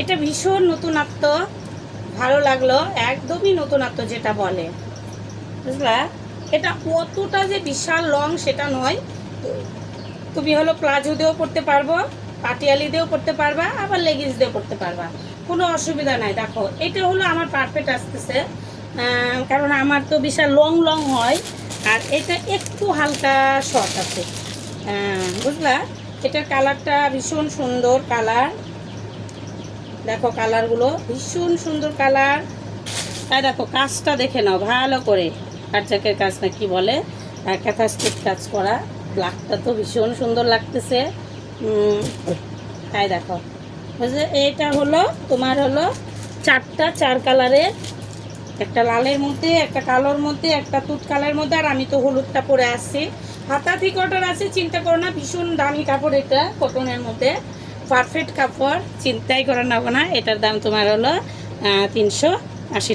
এটা ভীষণ নতুনত্ব, ভালো লাগলো, একদমই নতুনত্ব যেটা বলে, বুঝলা। এটা কতটা যে বিশাল লং সেটা নয়, তুমি হলো প্লাজো দিয়েও পরতে পারবো, পাটিয়ালি দিয়েও পরতে পারবা, আবার লেগিংস দিয়েও পরতে পারবা, কোনো অসুবিধা নাই। দেখো এটা হলো আমার পারফেক্ট আসতেছে, কারণ আমার তো বিশাল লং লং হয়, আর এটা একটু হালকা শর্ট আছে, বুঝলা। এটার কালারটা ভীষণ সুন্দর কালার, দেখো কালারগুলো ভীষণ সুন্দর কালার। তাই দেখো কাজটা দেখে নাও ভালো করে, কাটচাকের কাজ না কি বলে, কাঁথা স্টিচ কাজ করা, ব্ল্যাকটা তো ভীষণ সুন্দর লাগতেছে। তাই দেখো, বুঝলে এটা হলো তোমার হলো চার কালারের, একটা লালের মধ্যে, একটা কালোর মধ্যে, একটা তুত কালারের মধ্যে, আর আমি তো হলুদটা পরে আসছি। হাতা থেকে অর্ডার আছে, চিন্তা করো না, ভীষণ দামি কাপড়, এটা কটনের মধ্যে পারফেক্ট কাপড়, চিন্তাই করে নেবো না। এটার দাম তোমার হলো 380।